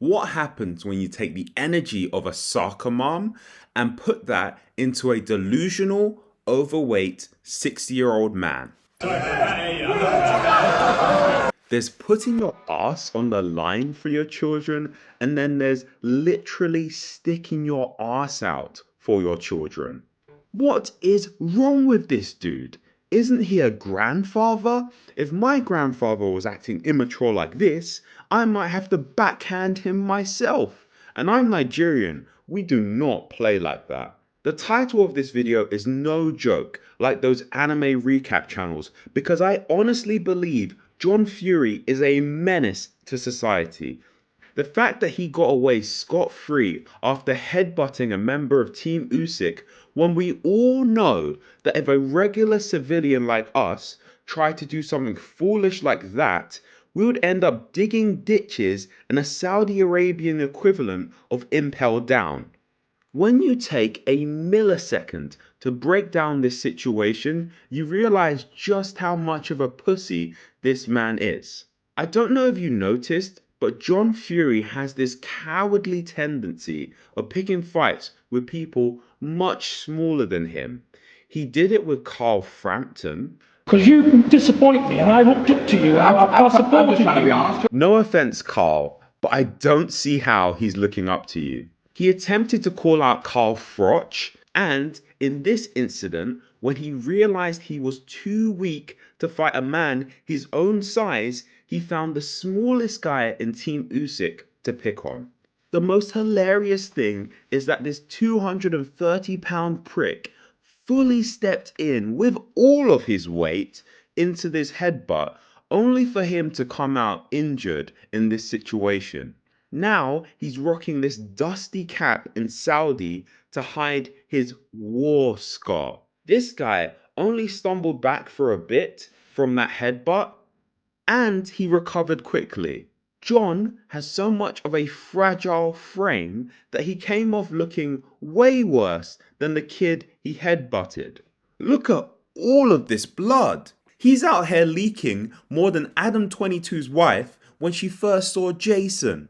What happens when you take the energy of a soccer mom and put that into a delusional, overweight 60-year-old man? There's putting your ass on the line for your children, and then there's literally sticking your ass out for your children. What is wrong with this dude? Isn't he a grandfather? If my grandfather was acting immature like this, I might have to backhand him myself. And I'm Nigerian. We do not play like that. The title of this video is no joke, like those anime recap channels, because I honestly believe John Fury is a menace to society. The fact that he got away scot-free after headbutting a member of Team Usyk, when we all know that if a regular civilian like us tried to do something foolish like that, we would end up digging ditches and a Saudi Arabian equivalent of impel down. When you take a millisecond to break down this situation, you realize just how much of a pussy this man is. I don't know if you noticed, but John Fury has this cowardly tendency of picking fights with people much smaller than him. He did it with Carl Frampton. Because you disappoint me and I looked up to you. I supported you. No offense, Carl, but I don't see how he's looking up to you. He attempted to call out Carl Froch, and in this incident, when he realized he was too weak to fight a man his own size, he found the smallest guy in Team Usyk to pick on. The most hilarious thing is that this 230-pound prick fully stepped in with all of his weight into this headbutt, only for him to come out injured in this situation. Now he's rocking this dusty cap in Saudi to hide his war scar. This guy only stumbled back for a bit from that headbutt, and he recovered quickly. John has so much of a fragile frame that he came off looking way worse than the kid he headbutted. Look at all of this blood. He's out here leaking more than Adam 22's wife when she first saw Jason.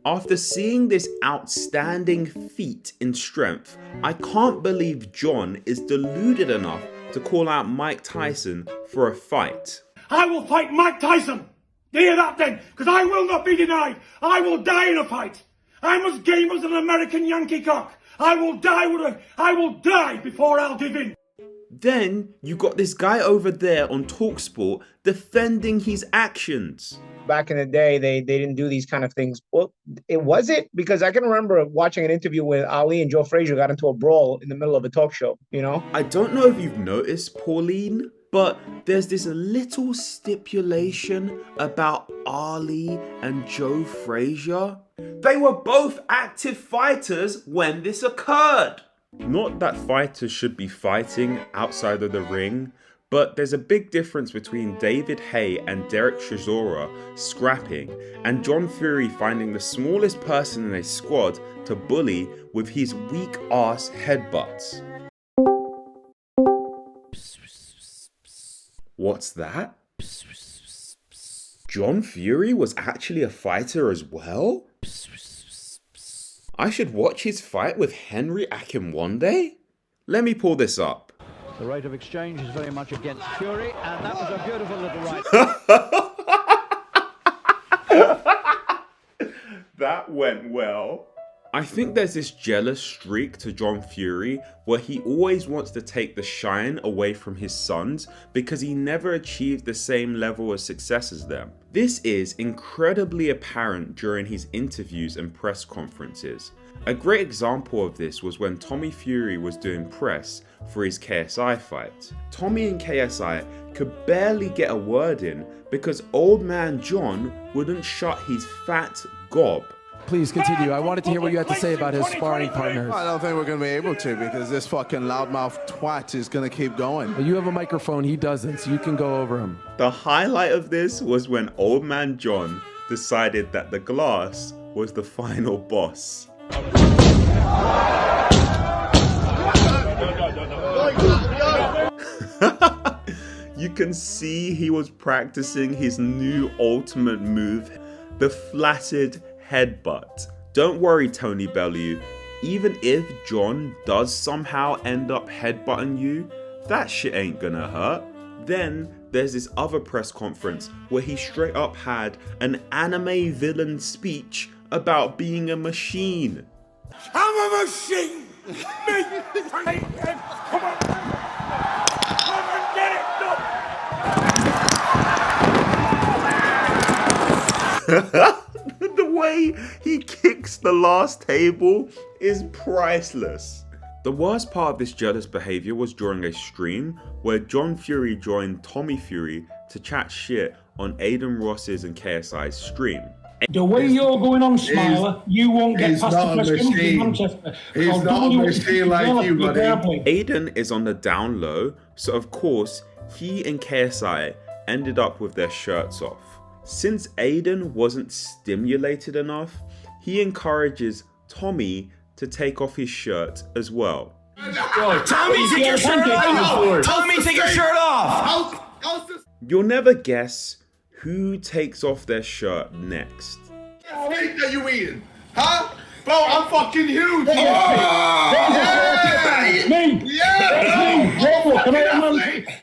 After seeing this outstanding feat in strength, I can't believe John is deluded enough to call out Mike Tyson for a fight. I will fight Mike Tyson. Do you hear that then? Because I will not be denied. I will die in a fight. I'm as game as an American Yankee cock. I will die before I'll give in. Then you got this guy over there on TalkSport defending his actions. Back in the day, they didn't do these kind of things. Well, it was it? Because I can remember watching an interview with Ali and Joe Frazier got into a brawl in the middle of a talk show, you know? I don't know if you've noticed, Pauline, but there's this little stipulation about Ali and Joe Frazier. They were both active fighters when this occurred. Not that fighters should be fighting outside of the ring, but there's a big difference between David Haye and Derek Chisora scrapping and John Fury finding the smallest person in a squad to bully with his weak ass headbutts. What's that? John Fury was actually a fighter as well? I should watch his fight with Henry Akinwande? Let me pull this up. The rate of exchange is very much against Fury, and that was a beautiful little right. That went well. I think there's this jealous streak to John Fury where he always wants to take the shine away from his sons because he never achieved the same level of success as them. This is incredibly apparent during his interviews and press conferences. A great example of this was when Tommy Fury was doing press for his KSI fight. Tommy and KSI could barely get a word in because old man John wouldn't shut his fat gob. Please continue. I wanted to hear what you had to say about his sparring partners. I don't think we're going to be able to because this fucking loudmouth twat is going to keep going. You have a microphone, he doesn't, so you can go over him. The highlight of this was when old man John decided that the glass was the final boss. You can see he was practicing his new ultimate move, the flaccid headbutt. Don't worry, Tony Bellew. Even if John does somehow end up headbutting you, that shit ain't gonna hurt. Then there's this other press conference where he straight up had an anime villain speech about being a machine. I'm a machine! Me! Come on! Come and get it done! The way he kicks the last table is priceless. The worst part of this jealous behavior was during a stream where John Fury joined Tommy Fury to chat shit on Aiden Ross's and KSI's stream. The way you're going on, Smiler, you won't get past the press conference in Manchester. He's not a machine like you, buddy. Aiden is on the down low, so of course he and KSI ended up with their shirts off. Since Aiden wasn't stimulated enough, he encourages Tommy to take off his shirt as well. Tommy, take your shirt off! Tommy, take your shirt off! You'll never guess who takes off their shirt next. Steak that you eating? Huh? Bro, I'm fucking huge!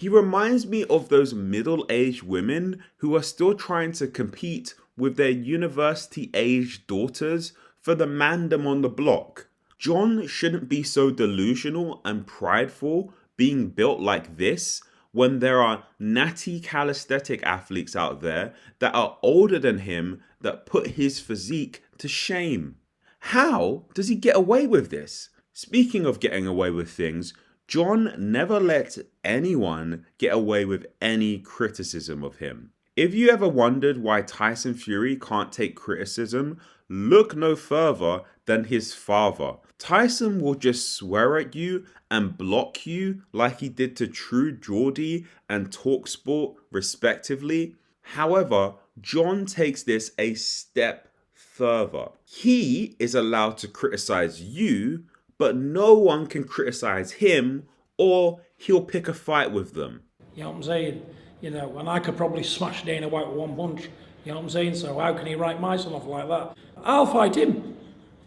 He reminds me of those middle-aged women who are still trying to compete with their university-aged daughters for the mandem on the block. John shouldn't be so delusional and prideful being built like this when there are natty calisthenic athletes out there that are older than him that put his physique to shame. How does he get away with this? Speaking of getting away with things, John never let anyone get away with any criticism of him. If you ever wondered why Tyson Fury can't take criticism, look no further than his father. Tyson will just swear at you and block you like he did to True Geordie and TalkSport respectively. However, John takes this a step further. He is allowed to criticize you, but no one can criticize him or he'll pick a fight with them. You know what I'm saying? You know, and I could probably smash Dana White with one punch. You know what I'm saying? So how can he write my son off like that? I'll fight him.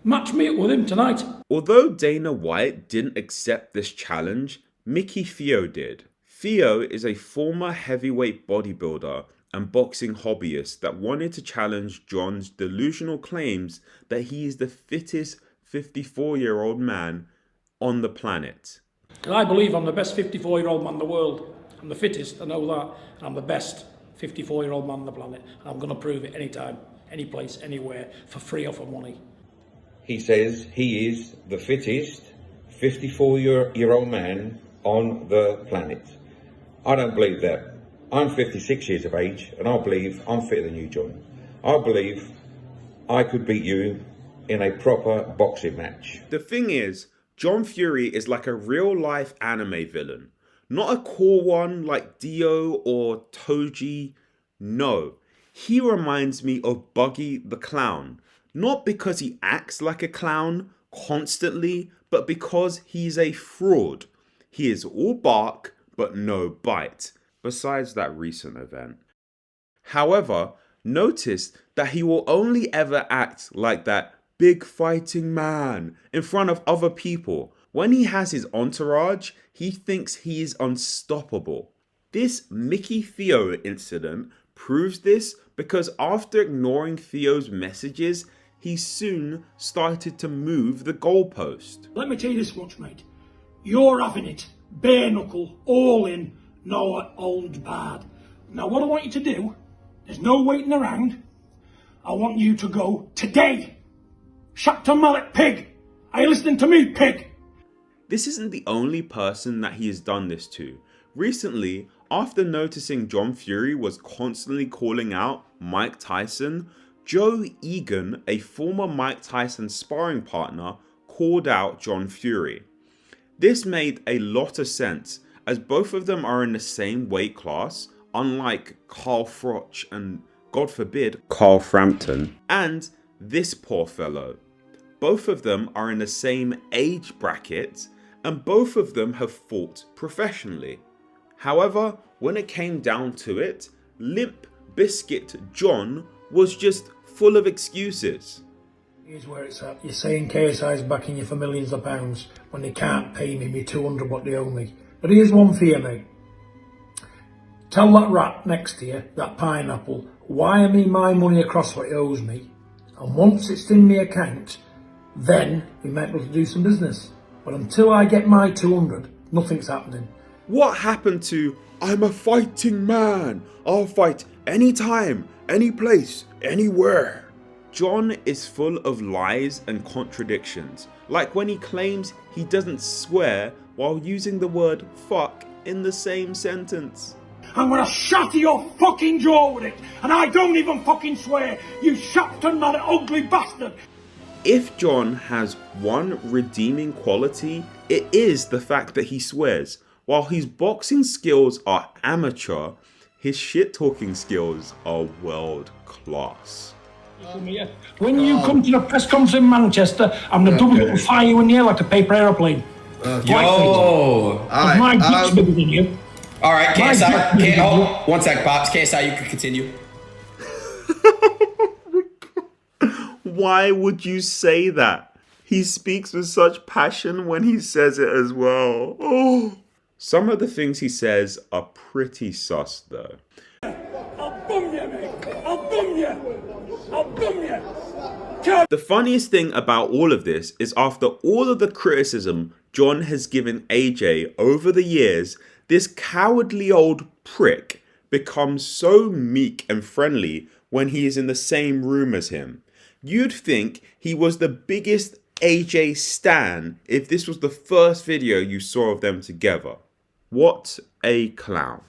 Match me up with him tonight. Although Dana White didn't accept this challenge, Mickey Theo did. Theo is a former heavyweight bodybuilder and boxing hobbyist that wanted to challenge John's delusional claims that he is the fittest 54-year-old man on the planet. And I believe I'm the best 54-year-old man in the world. I'm the fittest, I know that. And I'm the best 54-year-old man on the planet. And I'm going to prove it anytime, any place, anywhere, for free or for money. He says he is the fittest 54-year-old man on the planet. I don't believe that. I'm 56 years of age, and I believe I'm fitter than you, John. I believe I could beat you in a proper boxing match. The thing is, John Fury is like a real-life anime villain. Not a cool one like Dio or Toji. No, he reminds me of Buggy the Clown. Not because he acts like a clown constantly, but because he's a fraud. He is all bark, but no bite, besides that recent event. However, notice that he will only ever act like that big fighting man in front of other people. When he has his entourage, he thinks he is unstoppable. This Mickey Theo incident proves this because after ignoring Theo's messages, he soon started to move the goalpost. Let me tell you this much, mate. You're having it. Bare knuckle, all in, no old bad. Now what I want you to do, there's no waiting around. I want you to go today. Shut mallet, pig. Are you listening to me, pig? This isn't the only person that he has done this to. Recently, after noticing John Fury was constantly calling out Mike Tyson, Joe Egan, a former Mike Tyson sparring partner, called out John Fury. This made a lot of sense as both of them are in the same weight class, unlike Carl Froch and, God forbid, Carl Frampton, and this poor fellow. Both of them are in the same age bracket and both of them have fought professionally. However, when it came down to it, Limp Bizkit John was just full of excuses. Here's where it's at. You're saying KSI's backing you for millions of pounds when they can't pay me 200 what they owe me. But here's one for you, mate. Tell that rat next to you, that pineapple, wire me my money across what he owes me, and once it's in my account, then we might be able to do some business. But until I get my 200, nothing's happening. What happened to, I'm a fighting man, I'll fight anytime, any place, anywhere? John is full of lies and contradictions, like when he claims he doesn't swear while using the word fuck in the same sentence. I'm gonna shatter your fucking jaw with it, and I don't even fucking swear, you Shopton man, ugly bastard! If John has one redeeming quality, it is the fact that he swears. While his boxing skills are amateur, his shit-talking skills are world class. When you come to the press conference in Manchester, I'm gonna double up and fire you in the air like a paper aeroplane. Yo! My dick's bigger than you. Alright, KSI, oh, one sec, Pops. KSI, you can continue. Why would you say that? He speaks with such passion when he says it as well. Oh. Some of the things he says are pretty sus though. I'll boom you, mate! I'll boom you! I'll boom you! The funniest thing about all of this is after all of the criticism John has given AJ over the years, this cowardly old prick becomes so meek and friendly when he is in the same room as him. You'd think he was the biggest AJ stan if this was the first video you saw of them together. What a clown.